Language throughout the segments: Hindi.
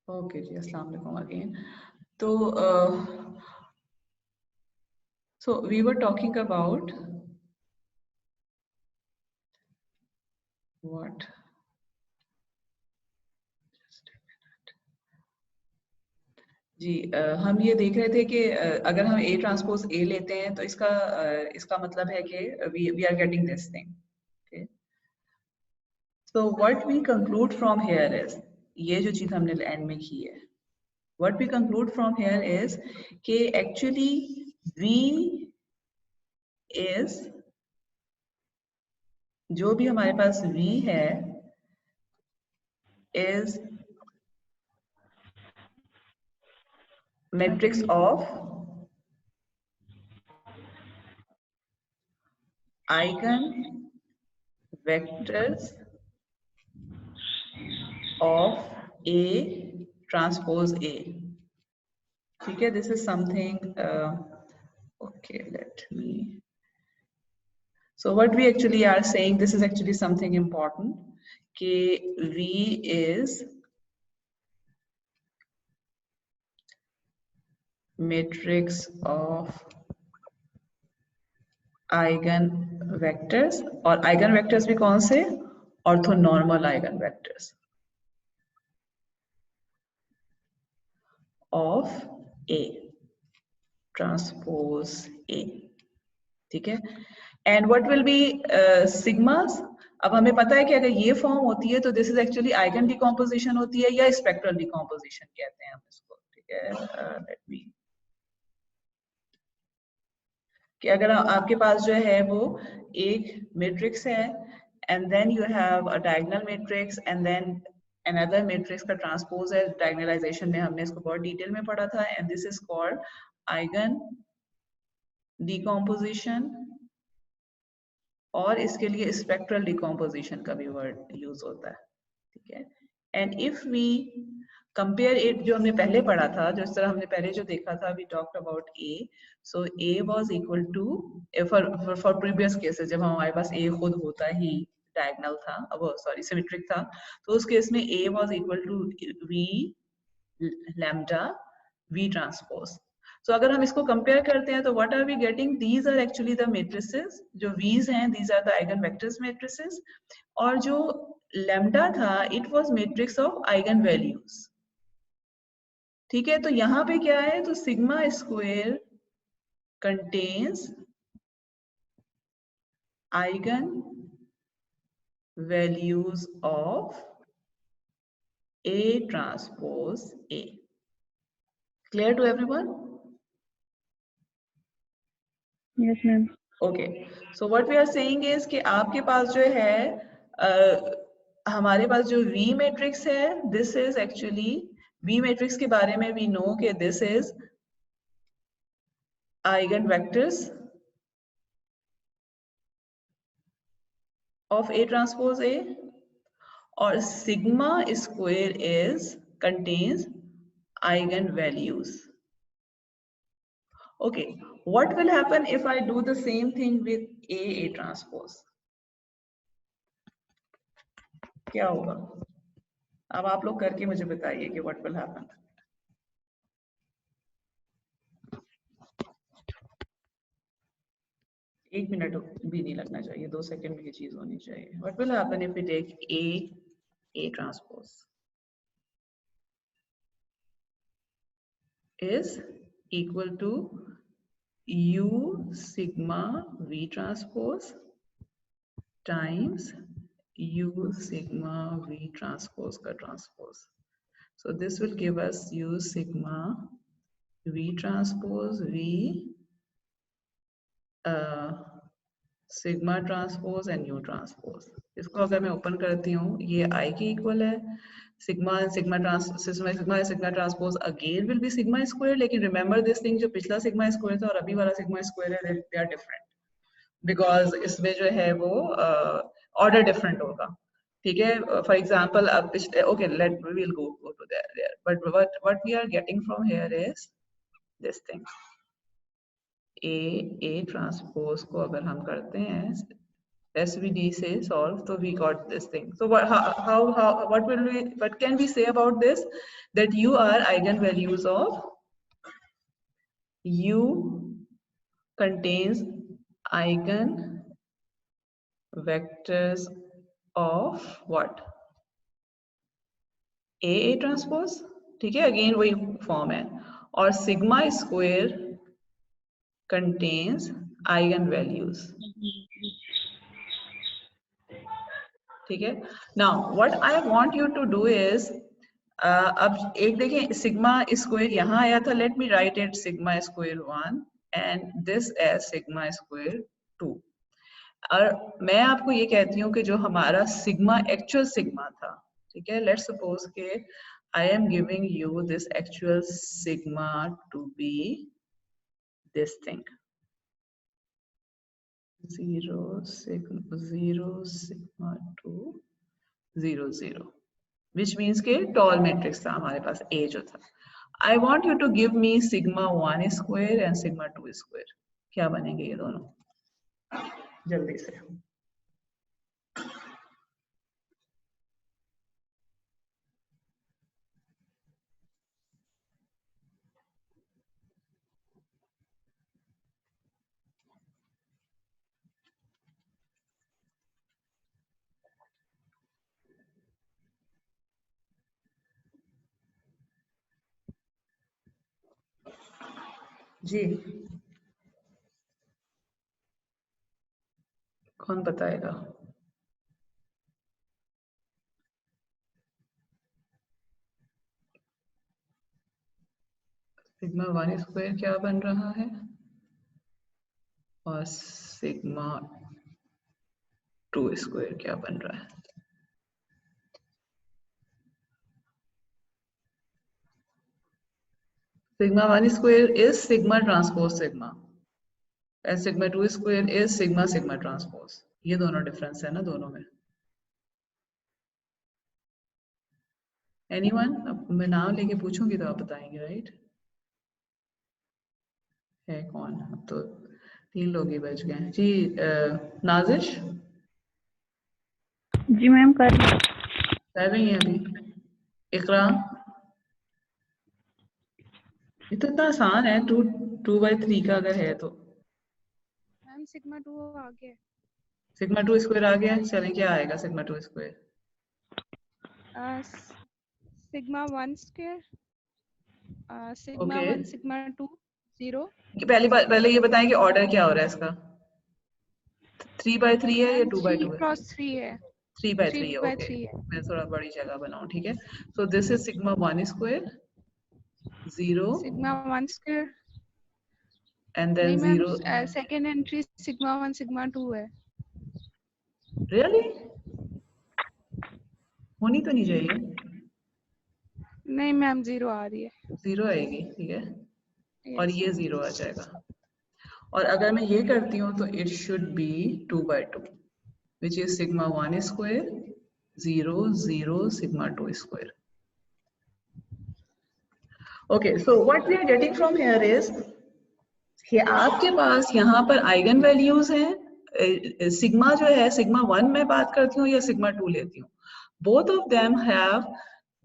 ओके जी, अस्सलाम वालेकुम अगेन। तो so we were talking about what? जी हम ये देख रहे थे कि अगर हम A ट्रांसपोज A लेते हैं तो इसका मतलब है कि we are getting this thing. Okay. So what we conclude from here is, ये जो चीज हमने एंड में की है, what we conclude from here is कि actually V is, जो भी हमारे पास V है is matrix of eigen vectors of A transpose A. ठीक है, this is something okay, let me, so what we actually are saying, this is actually something important कि V is matrix of eigen vectors, और eigen vectors भी कौन से, orthonormal eigen vectors of A transpose A. ठीक है, एंड व्हाट विल बी सिग्मास। अब हमें पता है कि अगर ये फॉर्म होती है तो this is actually eigen decomposition होती है या स्पेक्ट्रल डिकम्पोजिशन कहते हैं हम इसको। ठीक है, लेट मी, कि अगर आपके पास जो है वो एक मैट्रिक्स है and then you have a diagonal matrix and then another matrix का ट्रांसपोज है, डायगोनलाइजेशन में हमने इसको बहुत डिटेल में पढ़ा था, and this is called eigen decomposition, और इसके लिए स्पेक्ट्रल डिकम्पोजिशन का भी वर्ड यूज होता है। ठीक है, and if we compare it, जो हमने पहले पढ़ा था, जो इस तरह हमने पहले जो देखा था, we talked about A, so A was equal to, for previous cases जब हमारे पास ए खुद होता ही डायगोनल था, अब सॉरी सिमेट्रिक था, तो उस केस में A was equal to V lambda V transpose. So अगर हम इसको कंपेयर करते हैं तो what are we getting? These are actually the matrices, जो V's हैं, these are the eigen vectors matrices, और जो lambda था, it was matrix of eigen values. ठीक है, तो यहाँ पे क्या है, तो sigma square contains eigen values of A transpose A. Clear to everyone? Yes, ma'am. Okay, so what we are saying is कि आपके पास जो है हमारे पास जो V मैट्रिक्स है, this is actually V matrix के बारे में we know कि this is eigen vectors of A transpose A, और sigma square is contains eigen values. Okay, what will happen if I do the same thing with A transpose? क्या होगा? अब आप लोग करके मुझे बताइए कि what will happen. एक मिनट भी नहीं लगना चाहिए, 2 सेकंड में ये चीज होनी चाहिए. What will happen if we take A transpose is equal to U sigma V transpose times U sigma V transpose का transpose. So this will give us U sigma V transpose V sigma transpose and new transpose. इसको अगर मैं ओपन करती हूँ, ये आई के इक्वल है, sigma transpose again will be sigma square, लेकिन रिमेंबर दिस थिंग, जो पिछला सिग्मा स्क्वायर था और अभी वाला सिग्मा स्क्वायर है, दे आर डिफरेंट, बिकॉज इसमें जो है वो ऑर्डर डिफरेंट होगा। ठीक है, फॉर एग्जांपल अब पिछले, okay let we will go to there, but what we are getting from here is this thing, A transpose को अगर हम करते हैं rest we D say solve, so we got this thing. So what can we say about this? That U are eigenvalues of U contains eigen vectors of what? A transpose, ठीक है, अगेन वही फॉर्म है, और सिग्मा स्क्वायर contains eigenvalues, ठीक है. Now what I want you to do is अब एक देखें सिग्मा स्क्वायर यहाँ आया था, let me write it sigma square 1 and this as sigma square 2. और मैं आपको ये कहती हूँ कि जो हमारा सिग्मा एक्चुअल सिग्मा था, ठीक है, लेट्स सपोज के I am giving you this actual sigma to be this thing 0 sigma 2 0 0, which means के tall matrix था हमारे पास A जो था. I want you to give me sigma 1 square and sigma 2 square. क्या बनेंगे ये दोनों जल्दी से? जी कौन बताएगा? सिग्मा 1 स्क्वायर क्या बन रहा है और सिग्मा 2 स्क्वायर क्या बन रहा है? Sigma 1 square is sigma transpose sigma and sigma 2 square is sigma sigma transpose. ये दोनों डिफरेंस है ना दोनों में. Anyone? अब मैं नाम लेके पूछूंगी तो आप बताएंगे, राइट? है कौन? अब तो 3 लोग ही बच गए जी. नाजिश जी मैम कर रही है अभी. इकरा, ये तो इतना आसान है. 2/3 का अगर है तो मैम सिग्मा 2 आ गया. सिग्मा 2 स्क्वायर आ गया. चलें क्या आएगा sigma 2 square? Sigma 1 square sigma Okay. 1 sigma 2 0. पहले ये बताएं कि ऑर्डर क्या हो रहा है इसका? 3/3 है या 2/2 है? 3x3 है. 3/3 है. 3/3 ओके, है. मैं थोड़ा बड़ी जगह बनाऊं, ठीक है. So this is sigma 1 square 0 sigma 1 square and नहीं then ma'am 0. Second entry sigma 1 sigma 2 है. रियली? होनी तो नहीं चाहिए. नहीं मैम 0 आ रही है. 0 आएगी, ठीक है. और Yes. ये 0 आ जाएगा. और अगर मैं ये करती हूँ तो it should be 2/2 which is sigma 1 square 0 0 sigma 2 square. Okay, so what we are getting from here is कि आपके पास यहाँ पर आइगन वैल्यूज हैं. सिग्मा जो है सिग्मा 1 में बात करती हूँ या सिग्मा 2 लेती हूँ, both of them have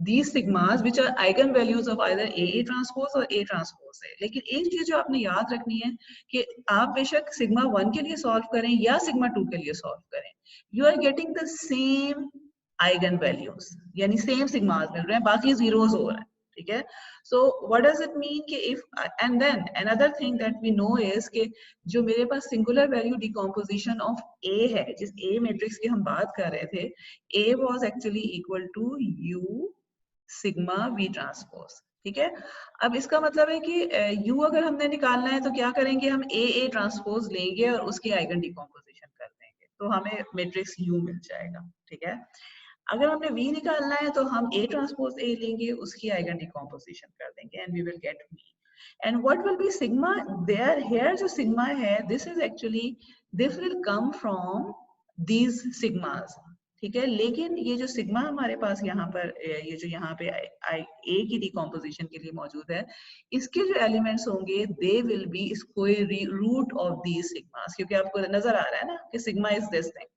these sigmas which are eigen values of either A transpose और A transpose है. लेकिन एक चीज जो आपने याद रखनी है कि आप बेशक सिग्मा 1 के लिए सॉल्व करें या सिग्मा 2 के लिए सॉल्व करें, you are getting the same eigen values, यानी सेम सिग्मास मिल रहे हैं, बाकी जीरोस हो रहे हैं, ठीक है. So what does it mean कि if and then another thing that we know is कि जो मेरे पास singular value decomposition of A है, जिस A matrix की हम बात कर रहे थे, A was actually equal to U sigma V transpose, ठीक है. अब इसका मतलब है कि U अगर हमने निकालना है तो क्या करेंगे, हम A ट्रांसपोज लेंगे और उसकी आइगन डिकम्पोजिशन कर देंगे तो हमें मैट्रिक्स U मिल जाएगा, ठीक है. अगर हमने V निकालना है तो हम A ट्रांसपोज A लेंगे, उसकी आइगन डिकम्पोजिशन कर देंगे and we will get V. And what will be sigma there? Here जो sigma है, this is actually this will come from these sigmas, ठीक है. लेकिन ये जो सिग्मा हमारे पास यहाँ पर ये जो यहाँ पे A की डिकम्पोजिशन के लिए मौजूद है, इसके जो एलिमेंट्स होंगे they will be square root of these sigmas, क्योंकि आपको नजर आ रहा है ना कि sigma is this thing,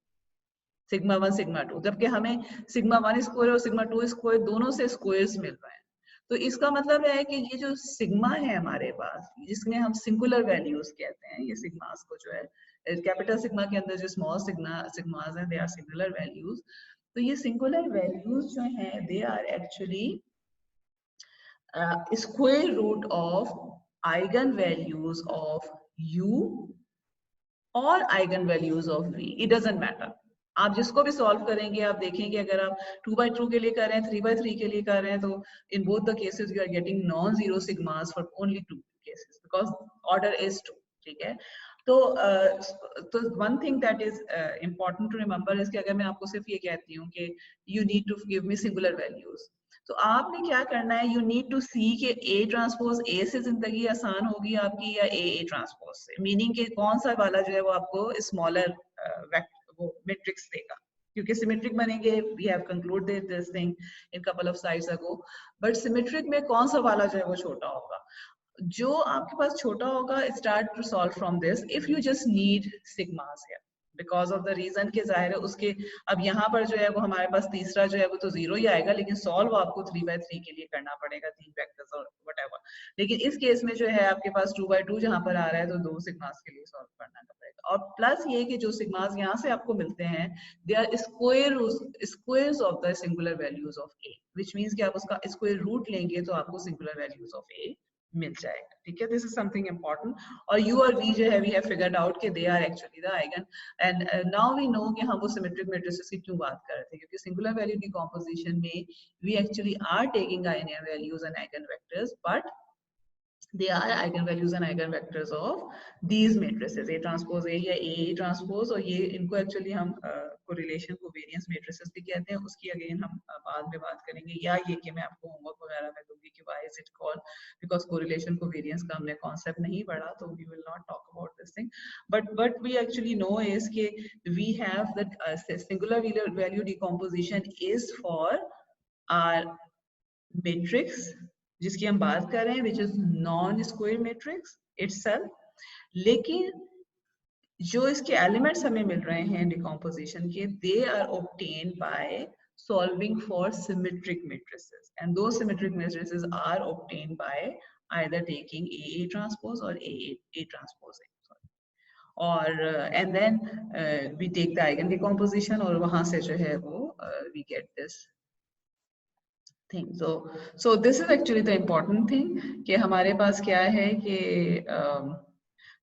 sigma 1 sigma 2, जबकि हमें सिग्मा 1 स्क्वायर और सिग्मा 2 स्क्वायर दोनों से स्क्वायर्स मिल रहे हैं। तो इसका मतलब है कि ये जो सिग्मा है हमारे पास, जिसमें हम सिंगुलर वैल्यूज कहते हैं, ये सिग्मास को जो है कैपिटल सिग्मा के अंदर जो स्मॉल सिग्मास हैं, दे आर सिंगुलर वैल्यूज। तो ये सिंगुलर वैल्यूज जो हैं they are actually square root of eigen values of u और eigen values of v, it doesn't matter. आप जिसको भी सॉल्व करेंगे आप देखेंगे अगर आप 2/2 के लिए कर रहे हैं, 3/3 के लिए कर रहे हैं, तो in both the cases you are getting non zero sigmas for only 2 cases because order is 2। ठीक है, तो one thing that is important to remember is कि अगर मैं आपको सिर्फ ये कहती हूँ कि you need to give me singular values, तो आपने क्या करना है, यू नीड टू सी कि ए ट्रांसपोज ए से जिंदगी आसान होगी आपकी या ए ट्रांसपोज से, मीनिंग कि कौन सा वाला जो है वो आपको स्मॉलर वो मैट्रिक्स देगा, क्योंकि सिमेट्रिक बनेंगे, we have concluded this thing in couple of slides ago, but symmetric में कौन सा वाला जो है वो छोटा होगा। जो आपके पास छोटा होगा, start to solve from this if you just need sigmas here because of the reason के जाहिर है उसके, अब यहाँ पर जो है वो हमारे पास तीसरा जो है वो तो 0 ही आएगा, लेकिन सॉल्व आपको 3/3 के लिए करना पड़ेगा, 3 वेक्टर्स और व्हाटएवर। लेकिन इस केस में जो है आपके पास 2/2 जहाँ पर आ रहा है तो 2 सिग्मास के लिए सॉल्व करना पड़ेगा। और प्लस ये कि जो सिग्मास यहाँ से आपको मिलते हैं they are squares of the singular values of A, which means कि आप उसका स्क्वायर रूट लेंगे तो आपको सिंगुलर वैल्यूज ऑफ ए मिल जाएगा। ठीक है, दिस इज समथिंग इम्पोर्टेंट। और यू और वी जो है वी हैव फिगर्ड आउट कि they are actually the eigen, and now we know कि हम वो सिमेट्रिक मैट्रिसेस की क्यों बात कर रहे थे, क्योंकि सिंगुलर वैल्यू डिकम्पोजिशन में we actually are taking eigen values and eigen vectors, but they are eigenvalues and eigenvectors of these matrices A transpose A या A transpose, और ये इनको एक्चुअली हम कोरिलेशन कोवेरियंस मैट्रिसेस भी कहते हैं, उसकी अगेन हम बाद में बात करेंगे, या ये कि मैं आपको होमवर्क वगैरह में दूंगी कि why is it called, because correlation covariance का हमने कॉन्सेप्ट नहीं पढ़ा, तो we will not talk about this thing, but what we actually know is कि we have that singular value decomposition is for our matrix जिसकी हम बात कर रहे हैं, which is non square matrix itself, लेकिन जो इसके एलिमेंट्स हमें मिल रहे हैं डिकम्पोजिशन के, they are obtained by solving for symmetric matrices, and those symmetric matrices are obtained by either taking A transpose or A transpose A, और and then we take the eigen decomposition, और वहां से जो है वो we get this thing. So this is actually the important thing कि हमारे पास क्या है कि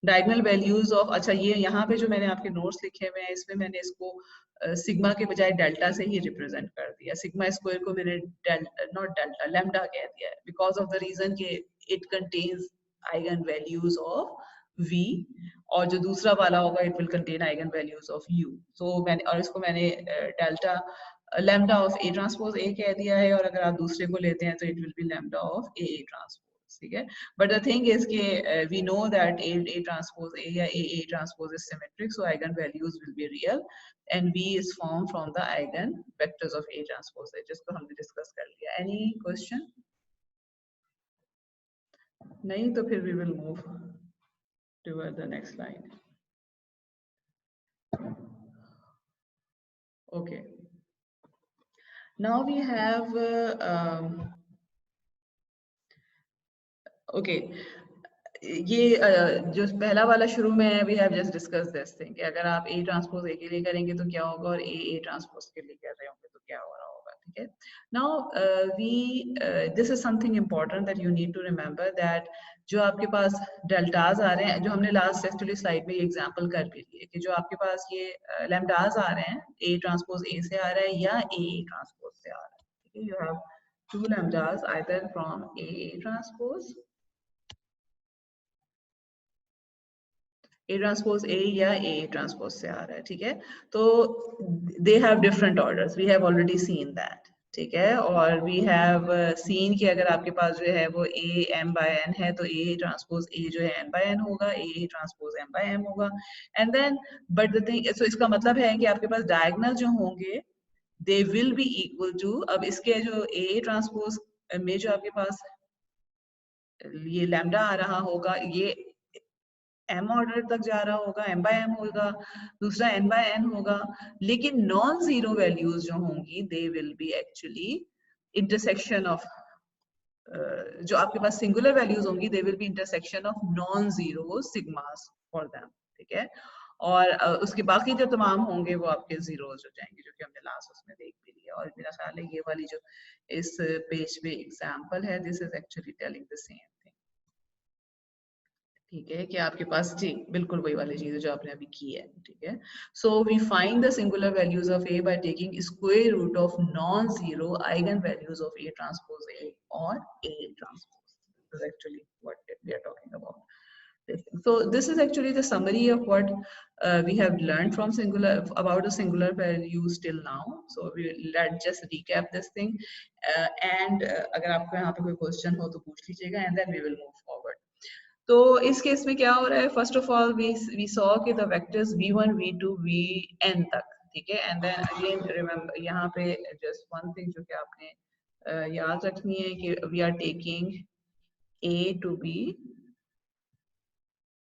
डायगोनल वैल्यूज ऑफ, अच्छा ये यहाँ पे जो मैंने आपके नोट्स लिखे हुए हैं इसमें मैंने इसको सिग्मा के बजाय डेल्टा से ही रिप्रेजेंट कर दिया, सिग्मा स्क्वायर को मैंने नॉट डेल्टा लैम्डा कह दिया है, बिकॉज ऑफ द रीजन कि it contains eigen values of v, और जो दूसरा वाला होगा it will contain eigen values of u। सो मैंने, और इसको मैंने delta lambda of A transpose A कह दिया है, और अगर आप दूसरे को लेते हैं तो it will be lambda of A transpose. ठीक है, बट द थिंग इज के we know that A transpose A या A transpose is symmetric, so eigen values will be real and V is form from the eigen vectors of A transpose A, जिसको हमने डिस्कस कर लिया। Any question? नहीं तो फिर we will move toward the next slide. Okay, now we have okay, ये जो पहला वाला शुरू में है, we have just discussed this thing कि अगर आप A ट्रांसपोज A के लिए करेंगे तो क्या होगा, और A ट्रांसपोज के लिए कर रहे होंगे तो क्या हो रहा होगा। ठीक है, now this is something important that you need to remember that जो आपके पास डेल्टाज आ रहे हैं, जो हमने लास्ट एक्चुअली स्लाइड में एग्जांपल कर भी लिए कि जो आपके पास ये लैम्डाज आ रहे हैं, A ट्रांसपोज A से आ रहा है या A ट्रांसपोज से आ रहा है। ठीक है, you have two lambdas either from A transpose A transpose A या A transpose से आ रहा है। ठीक है, तो they have different orders, we have already seen that। ठीक है, और we have seen कि अगर आपके पास जो है वो A m/n है तो A transpose A जो है m/n होगा, A transpose m/m होगा, and then but the thing, so इसका मतलब है कि आपके पास diagonal जो होंगे they will be equal to, अब इसके जो A transpose में जो आपके पास ये लैम्डा आ रहा होगा, ये m ऑर्डर तक जा रहा होगा, m by m होगा, दूसरा n by n होगा, लेकिन नॉन जीरो वैल्यूज जो होंगी they will be actually intersection of जो आपके पास सिंगुलर वैल्यूज होंगी they will be intersection of non zero sigmas for them, ठीक है। और उसके बाकी जो तमाम होंगे वो आपके जीरोज हो जाएंगे, जो कि हमने लास्ट उसमें देख भी लिया। और मेरा ख्याल है ये वाली जो इस पेज पे एग्जांपल है, this is actually telling the same thing, ठीक है, कि आपके पास जी बिल्कुल वही वाली चीज है जो आपने अभी की है, ठीक है। So we find the singular values of A by taking square root of non zero eigen values of A transpose A और A transpose, this is actually what we are talking about. So this is actually the summary of what we have learned from singular about the singular values till now. So let's just recap this thing, and अगर आपको यहाँ पे कोई question हो तो पूछ लीजिएगा, and then we will move forward. तो इस केस में क्या हो रहा है, first of all we saw कि the vectors v1 v2 vn तक, ठीक है, and then again remember यहाँ पे just one thing जो कि आपने याद रखनी है कि we are taking a to b,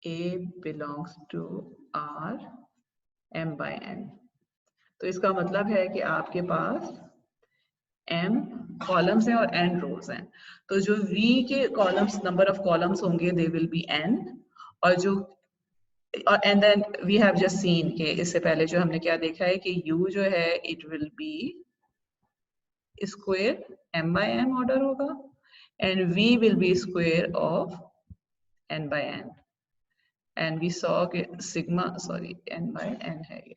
A belongs to R m by n। तो इसका मतलब है कि आपके पास m कॉलम्स हैं और n रोज हैं, तो जो V के कॉलम्स नंबर ऑफ कॉलम्स होंगे दे विल बी n, और जो और and then we have just seen कि इससे पहले जो हमने क्या देखा है कि U जो है it will be square m by n order होगा, and V will be square of n by n, and we saw कि sigma sorry n by n है ये,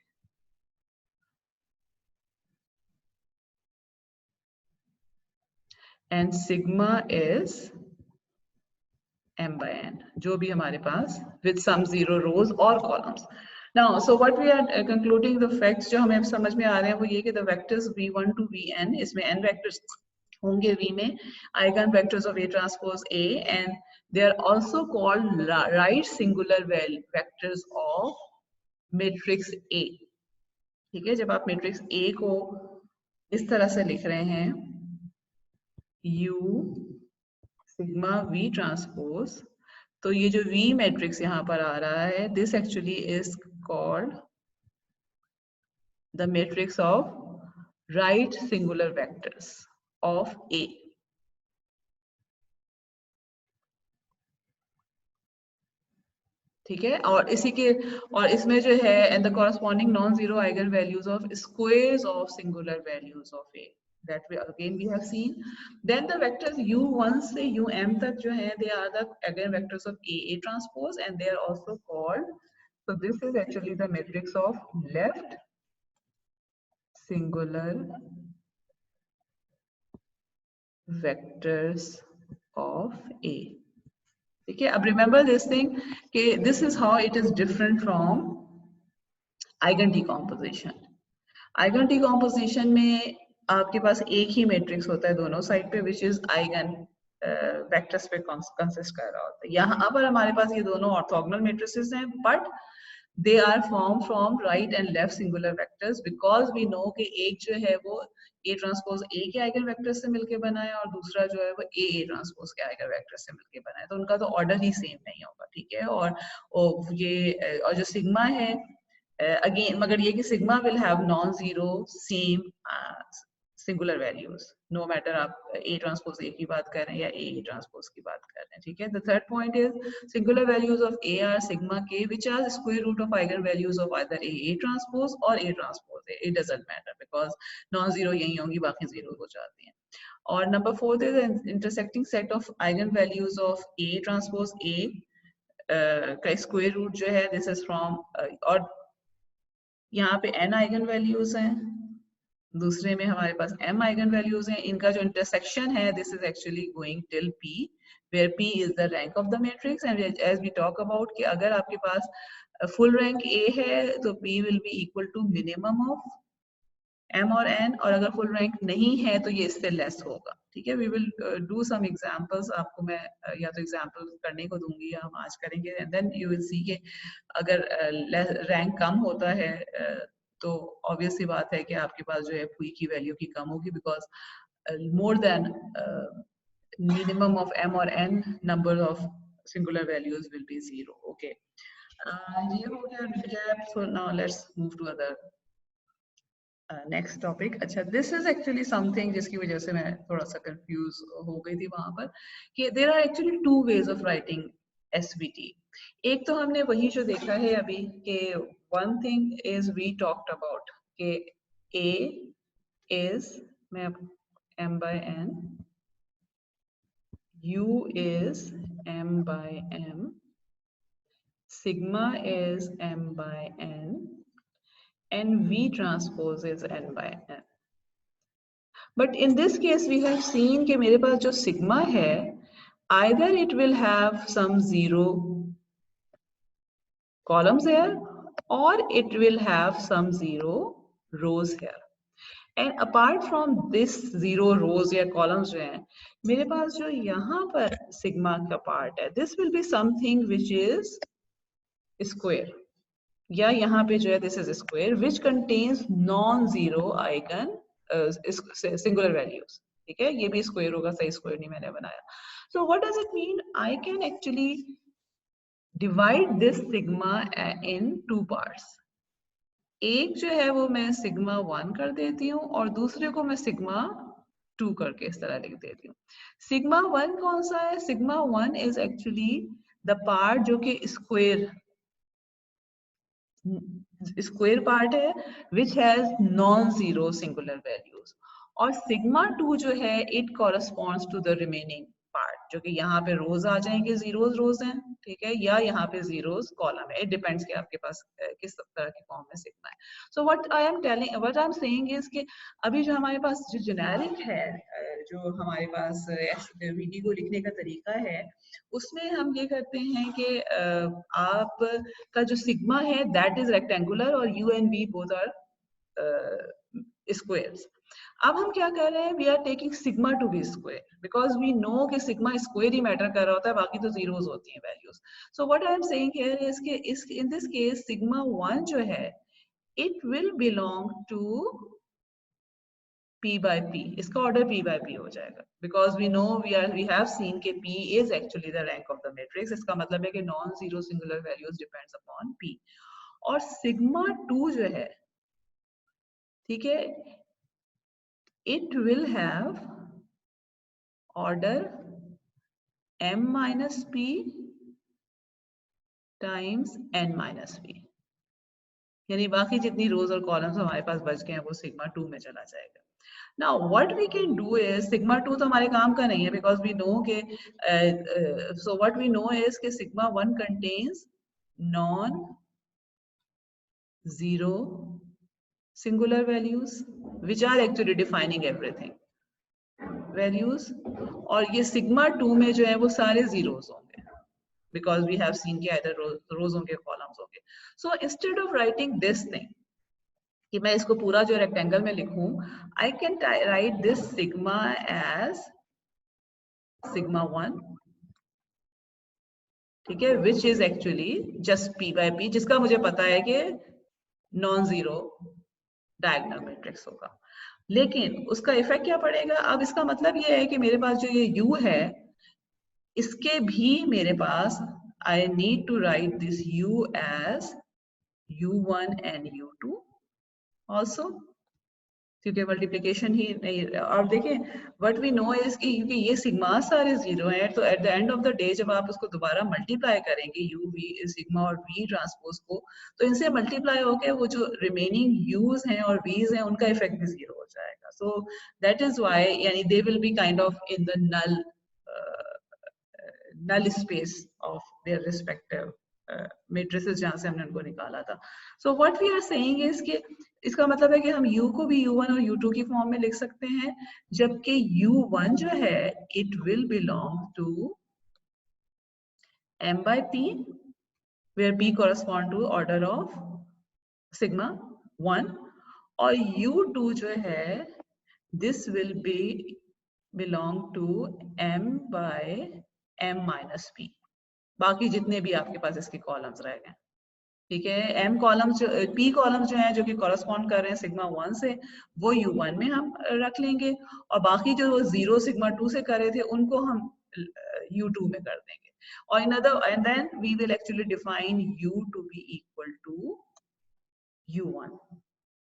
and sigma is m by n जो भी हमारे पास with some zero rows or columns. Now so what we are concluding the facts जो हमें समझ में आ रहे हैं वो ये कि the vectors v1 to vn, इसमें n vectors होंगे V में, eigen vectors of A transpose A, and they are also called right singular vectors of matrix A, ठीक है। जब आप मैट्रिक्स A को इस तरह से लिख रहे हैं U सिग्मा V ट्रांसपोज, तो ये जो V मैट्रिक्स यहाँ पर आ रहा है this actually is called the matrix of right singular vectors of A, ठीक है। और इसी के और इसमें जो है and the corresponding non zero eigen values of squares of singular values of A, that we again we have seen. Then the vectors u1 से um तक जो है they are the again vectors of A transpose, and they are also called, so this is actually the matrix of left singular vectors of A, ठीक है। अब remember this thing कि this is how it is different from eigen decomposition. Eigen decomposition में आपके पास एक ही मैट्रिक्स होता है दोनों साइड पे विच इज आइगन वेक्टर्स पे कंसिस्ट कर रहा होता है। यहाँ पर हमारे पास ये दोनों ऑर्थोगोनल मैट्रिसेस हैं, but they are form from right and left singular vectors, because we know कि एक जो है वो ए ट्रांसपोज ए के आइगन वेक्टर से मिलके बना है और दूसरा जो है वो ए ट्रांसपोज के आइगन वेक्टर से मिलके बना है, तो उनका तो ऑर्डर ही सेम नहीं होगा, ठीक है। और ये और जो सिग्मा है again मगर ये कि sigma will have non-zero same singular values no matter आप A transpose A की बात कर रहे हैं या A transpose की बात कर रहे हैं, ठीक है। The third point is singular values of A are sigma k which are square root of eigen values of either A transpose or A transpose A, it doesn't matter because non-zero यही होंगी, बाकी zero हो जाती हैं। और number 4 is an intersecting set of eigen values of A transpose A का square root जो है this is from और यहाँ पे n आइगन वैल्यूज हैं, दूसरे में हमारे पास m आइगन वैल्यूज हैं, इनका जो इंटरसेक्शन है this is actually going till p where p is the rank of the matrix, and as we talk about कि अगर आपके पास फुल रैंक A है तो p will be equal to minimum of m और n, और अगर फुल रैंक नहीं है तो ये इससे लेस होगा, ठीक है। We will do some examples, आपको मैं या तो एग्जांपल करने को दूंगी या हम आज करेंगे, and then you will see के अगर रैंक कम होता है तो ऑब्वियस सी बात है कि आपके पास जो है p की वैल्यू की कम होगी, because more than minimum of m और n number of singular values will be 0. Okay. ये हो गया recap. So now let's move to other next topic. अच्छा, this is actually something जिसकी वजह से मैं थोड़ा सा confuse हो गई थी वहां पर कि there are actually two ways of writing SVT. एक तो हमने वही जो देखा है अभी कि one thing is we talked about कि A is मैं m by n, U is m by m, sigma is m by n, and V transpose is n by n. But in this case, we have seen कि मेरे पास जो sigma है, either it will have some 0 columns here, or it will have some 0 rows here. And apart from this 0 rows या columns जो हैं, मेरे पास जो यहाँ पर sigma का part है, this will be something which is square. या यहाँ पे जो है this is square which contains non-zero eigen singular values. ठीक है, ये भी square होगा, सही square नहीं मैंने बनाया. So what does it mean? I can actually divide this sigma in two parts. एक जो है वो मैं sigma 1 कर देती हूँ और दूसरे को मैं sigma 2 करके इस तरह लिख देती हूँ. sigma 1 कौन सा है? sigma 1 is actually the part जो कि square part है which has non-zero singular values, और sigma 2 जो है it corresponds to the remaining part जो कि यहाँ पे rows आ जाएंगे, zeros rows हैं, ठीक है, या यहाँ पे zeros column है. It depends कि आपके पास किस तरह की फॉर्म में sigma है. So what I am saying is कि अभी जो हमारे पास जो generic है, जो हमारे पास SVT को लिखने का तरीका है, उसमें हम ये करते हैं कि आप का जो सिग्मा है that is rectangular और U and V both are squares. अब हम क्या कर रहे हैं? We are taking sigma to be square because we know कि sigma square ही matter कर रहा होता है, बाकी तो zeros होती हैं values. So what I am saying here is कि in this case sigma 1 जो है it will belong to P by P. इसका order P by P हो जाएगा because we know we have seen कि P is actually the rank of the matrix. इसका मतलब है कि non-zero singular values depends upon P. और sigma 2 जो है, ठीक है, it will have order m minus p times n minus p. यानी बाकी जितनी रोज और कॉलम्स हमारे पास बच गए हैं वो सिग्मा 2 में चला जाएगा. Now what we can do is sigma 2 तो हमारे काम का नहीं है because we know के so what we know is कि sigma 1 contains non zero singular values which are actually defining everything values, और ये sigma 2 में जो है वो सारे zeros होंगे because we have seen कि either rows होंगे columns होंगे. So instead of writing this thing कि मैं इसको पूरा जो rectangle में लिखूं, I can write this sigma as sigma 1, ठीक है, which is actually just P by P जिसका मुझे पता है कि non-zero diagonal matrix होगा. लेकिन उसका इफेक्ट क्या पड़ेगा? अब इसका मतलब ये है कि मेरे पास जो ये U है इसके भी मेरे पास I need to write this U as U1 and U2 also, क्योंकि मल्टीप्लिकेशन ही नहीं. और देखें व्हाट वी नो इज कि क्योंकि ये सिग्मा सारे जीरो हैं तो at the end of the day जब आप उसको दोबारा मल्टीप्लाई करेंगे यू वी सिग्मा और वी ट्रांसपोज को, तो इनसे मल्टीप्लाई होके वो जो रिमेनिंग यूज हैं और वीज हैं उनका इफेक्ट भी जीरो हो जाएगा. सो दैट इज व्हाई यानी दे will be kind of in the null space of their respective matrices जहां से हमने उनको निकाला था. So what we are saying is कि इसका मतलब है कि हम U को भी U1 और U2 की फॉर्म में लिख सकते हैं, जबकि U1 जो है it will belong to m by p where p correspond to order of sigma 1, और U2 जो है this will be belong to m by m minus p. बाकी जितने भी आपके पास इसके कॉलम्स रह गए, ठीक है, m कॉलम्स जो p कॉलम्स जो हैं जो कि कॉरेस्पॉन्ड कर रहे हैं सिग्मा 1 से वो U1 में हम रख लेंगे, और बाकी जो 0 सिग्मा 2 से कर रहे थे उनको हम U2 में कर देंगे. or another, and then we will actually define u to be equal to u1,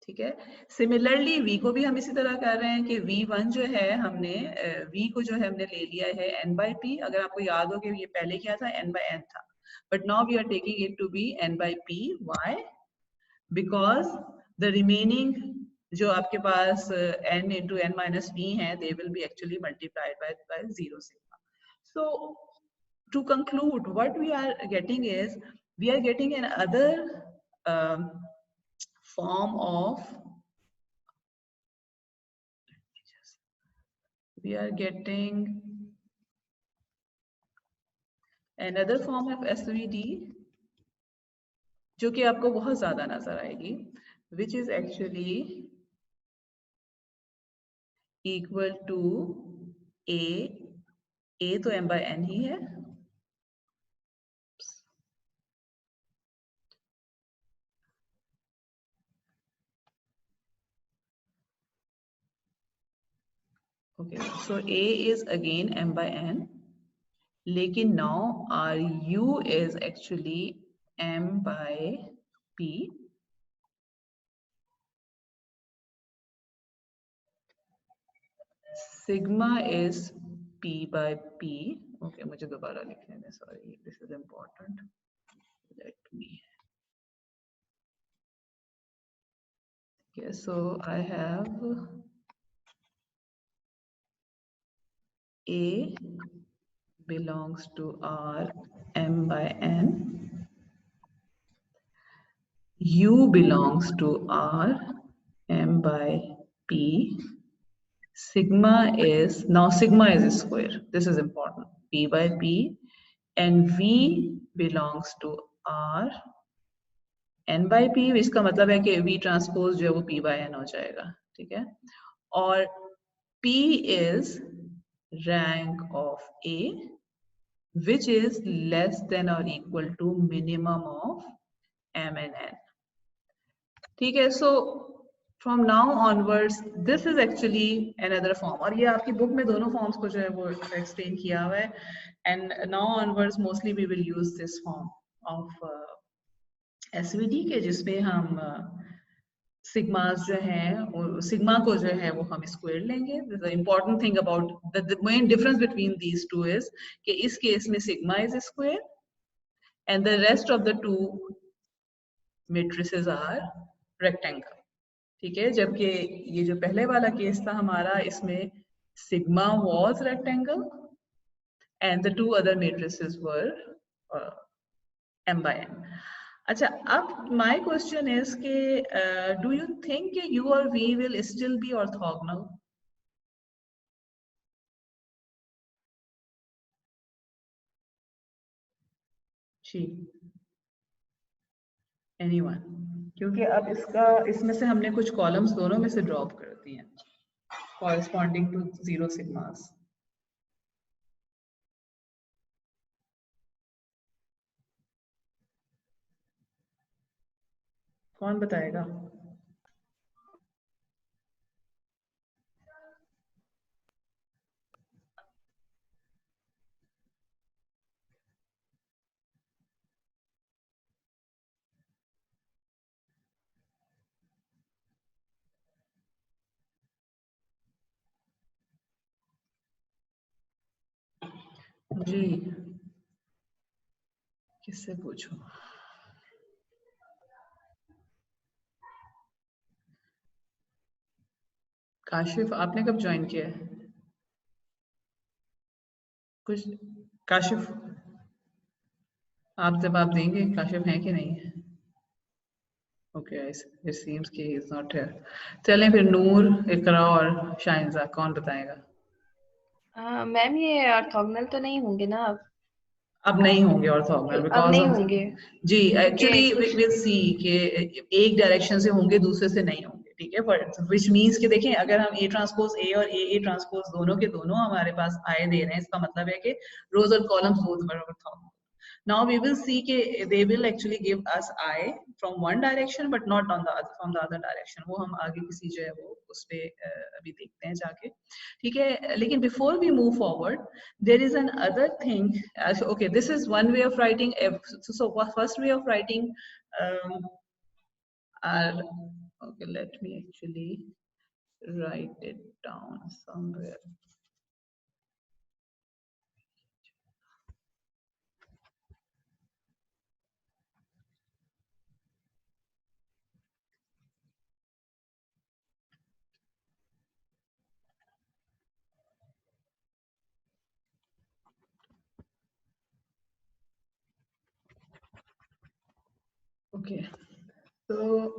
ठीक है। सिमिलरली v को भी हम इसी तरह कर रहे हैं कि v1 जो है हमने v को जो है हमने ले लिया है n by p, अगर आपको याद हो कि ये पहले क्या था n by n था, but now we are taking it to be n by p. Why? Because the remaining जो आपके पास n into n minus v है, they will be actually multiplied by 0 sigma. So to conclude, what we are getting is we are getting another form of, we are getting another form of SVD जो कि आपको बहुत ज्यादा नजर आएगी, which is actually equal to a तो m by n ही है, okay, so a is again m by n, लेकिन now our u is actually m by p, sigma is p by p. Okay, मुझे दोबारा लिखने दें, sorry, this is important. Let me. Okay, so I have a belongs to R m by n, u belongs to R m by p, sigma is, now sigma is a square, this is important, p by p, and v belongs to R n by p, इसका मतलब है कि v ट्रांसपोज जो है वो p by n हो जाएगा, ठीक है। और p is rank of a which is less than or equal to minimum of m and n, ठीक है। So from now onwards this is actually another form, और ये आपकी बुक में दोनों फॉर्म्स को जो है वो एक्सप्लेन किया हुआ है, and now onwards mostly we will use this form of SVD के जिसमें हम सिग्मास जो हैं, सिग्मा को जो है वो हम स्क्वायर लेंगे। The important thing about the main difference between these two is कि इस केस में sigma is square and the rest of the two matrices are rectangle, ठीक है। जबकि ये जो पहले वाला केस था हमारा, इसमें sigma was rectangle and the two other matrices were m by n. अच्छा, अब my question is कि do you think कि u और v will still be orthogonal? Ji, anyone? क्योंकि अब इसमें से हमने कुछ कॉलम्स दोनों में से ड्रॉप कर दिए हैं corresponding to 0 sigmas. कौन बताएगा? जी, किससे पूछूं? काशिफ, आपने कब ज्वाइन किया है? कुछ काशिफ आप जवाब देंगे, काशिफ हैं कि नहीं है? ओके, इट सीम्स कि ही इज नॉट हियर। चलें फिर नूर, इकरा और शाइनजा, कौन बताएगा? मैम ये ऑर्थोगोनल तो नहीं होंगे ना अब नहीं होंगे ऑर्थोगोनल, अब बिकॉज नहीं होंगे जी एक्चुअली कुछ वी विल सी कि एक डायरेक्शन से होंगे, दूसरे से नहीं होंगे, ठीक है। बट व्हिच मींस कि देखें, अगर हम ए ट्रांसपोज ए और ए ट्रांसपोज दोनों के दोनों हमारे पास आए दे रहे हैं, इसका मतलब है कि रोज और columns both were orthogonal. Now we will see कि they will actually give us I from one direction but not on the other, from the other direction. वो हम आगे किसी जो है वो उस पे अभी देखते हैं जाके, ठीक है. लेकिन before we move forward, there is an other thing. Okay, this is one way of writing. So first way of writing are, okay, let me actually write it down somewhere. Okay, so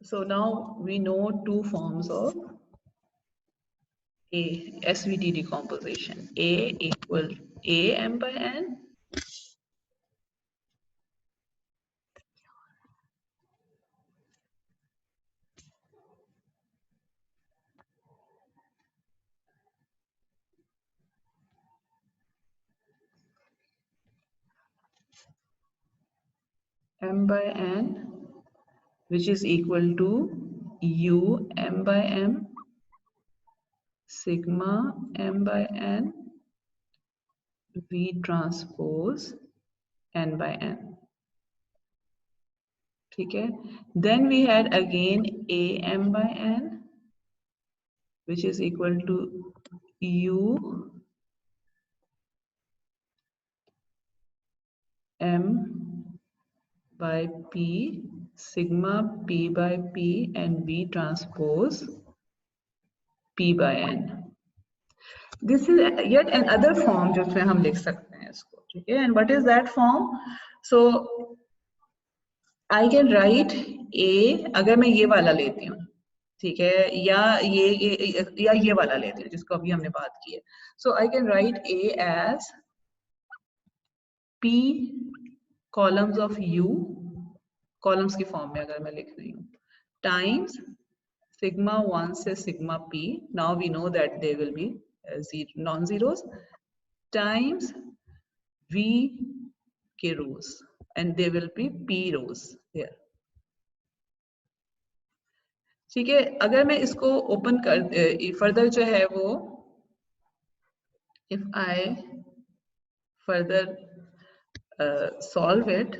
so now we know two forms of A SVT decomposition. A equal A m by n, m by n, which is equal to U m by m sigma m by n V transpose n by n. Okay. Then we had again A m by n, which is equal to U m by p sigma p by p and V transpose p by n. This is yet another form जिसमें हम लिख सकते हैं इसको, ठीक है. And what is that form? So I can write A, अगर मैं ये वाला लेती हूँ, ठीक है, या ये वाला लेती हूँ जिसको अभी हमने बात की है. So I can write A as P columns of U, columns की फॉर्म में अगर मैं लिख रही हूँ, times sigma 1 से sigma p, now we know that they will be non-zeros, times v k rows and they will be p rows here. ठीक है. अगर मैं इसको ओपन कर फर्दर जो है वो, if I further solve it,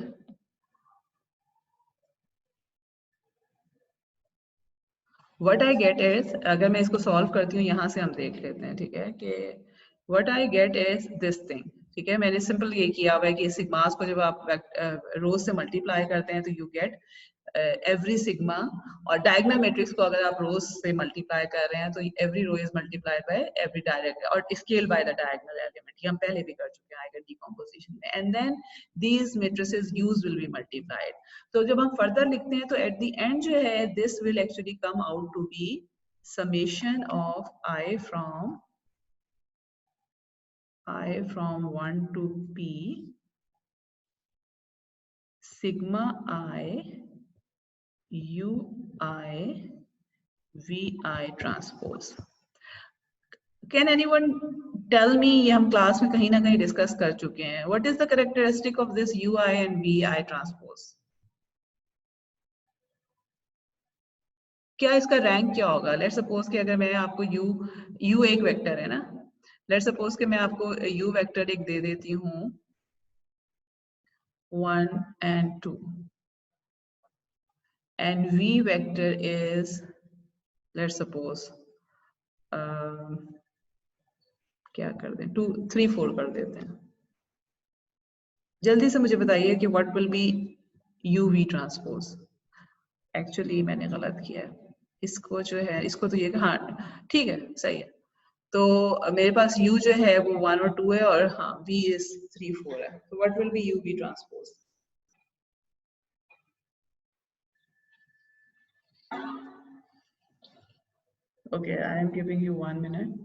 what I get is, अगर मैं इसको solve करती हूँ, यहाँ से हम देख लेते हैं, ठीक है, कि what I get is this thing. ठीक है, मैंने सिंपल ये किया हुआ है कि सिग्मास को जब आप रोज से मल्टीप्लाई करते हैं तो यू गेट एवरी सिग्मा, और डायगोनल मैट्रिक्स को अगर आप रोज से मल्टीप्लाई कर रहे हैं तो every row is multiplied by every direct और scale by the diagonal element. ये हम पहले भी कर चुके हैं आइगन डिकम्पोजिशन में. And then these matrices use will be multiplied. तो जब हम फर्दर लिखते हैं तो एट द एंड जो है this will actually come out to be summation of I from 1 to p sigma I u I v I transpose. Can anyone tell me, ये हम क्लास में कहीं ना कहीं डिस्कस कर चुके हैं, what is the characteristic of this u I and v I transpose? क्या इसका रैंक क्या होगा? लेट्स सपोज कि अगर मैं आपको u एक वेक्टर है ना, लेट्स सपोज कि मैं आपको u वेक्टर एक दे देती हूँ 1 and 2 and v vector is, let's suppose क्या कर दें 2 3 4 कर देते हैं. जल्दी से मुझे बताइए कि what will be u v transpose. Actually मैंने गलत किया है, इसको जो है इसको तो ये, हाँ ठीक है सही है. तो मेरे पास u जो है वो 1 और 2 है और हाँ v is 3 4 है. तो what will be u v transpose? Okay, I am giving you 1 minute.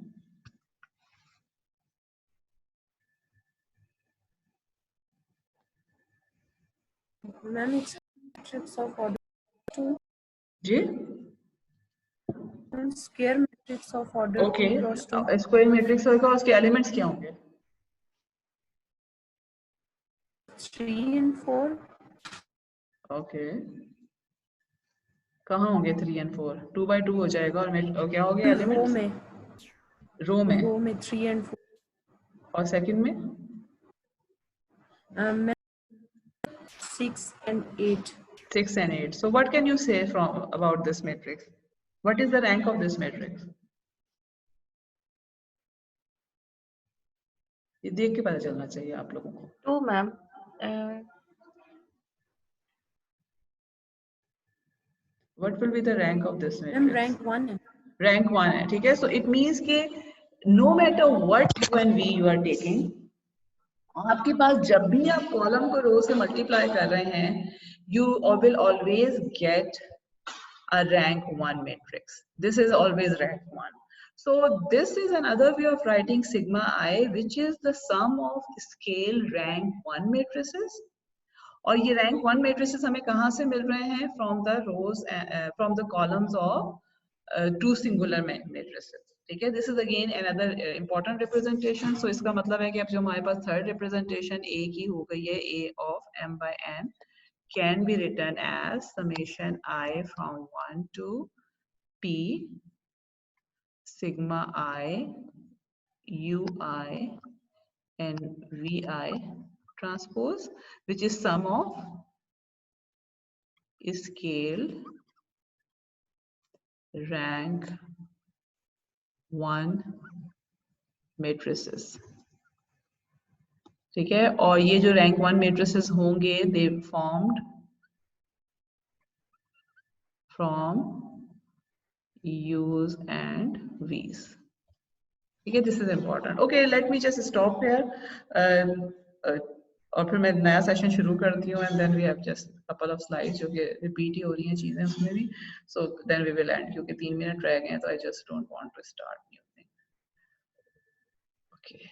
Ma'am matrix of order 2 जी square matrix of order okay. 2 cross 2 square matrix होगा, उसके एलिमेंट्स क्या होंगे? 3 and 4. ओके, कहाँ होंगे 3 and 4? 2 by 2 हो जाएगा और क्या हो गया रो एलिमेंट्स? में रो में। रो में 3 and 4. और सेकंड में? Ma'am 6 and 8. 6 and 8. So what can you say from about this matrix? What is the rank of this matrix? ये देख के पता चलना चाहिए आप लोगों को। 2 ma'am. What will be the rank of this ma'am matrix? rank 1 है. Rank 1 है, ठीक है। So it means कि no matter what u and v you are taking, आपके पास जब भी आप कॉलम को रो से मल्टीप्लाई कर रहे हैं, you will always get a rank 1 matrix. This is always rank 1. So this is another way of writing sigma I, which is the sum of scale rank 1 matrices. और ये rank 1 matrices हमें कहाँ से मिल रहे हैं? From the rows, from the columns of 2 singular matrices. ठीक है? This is again another important representation. So इसका मतलब है कि अब जो हमारे पास third representation A की हो गई है, A of m by n can be written as summation I from 1 to P sigma I ui and vi transpose, which is sum of scale rank 1 matrices. ठीक है, और ये जो rank 1 matrices होंगे, they formed from U's and V's. ठीक है, this is important. Okay, let me just stop here. और फिर मैं नया सेशन शुरू करती हूँ and then we have just couple of slides जो कि repeat ही हो रही हैं चीजें उसमें भी. So then we will end क्योंकि 3 मिनट रह गए हैं तो I just don't want to start new thing. Okay.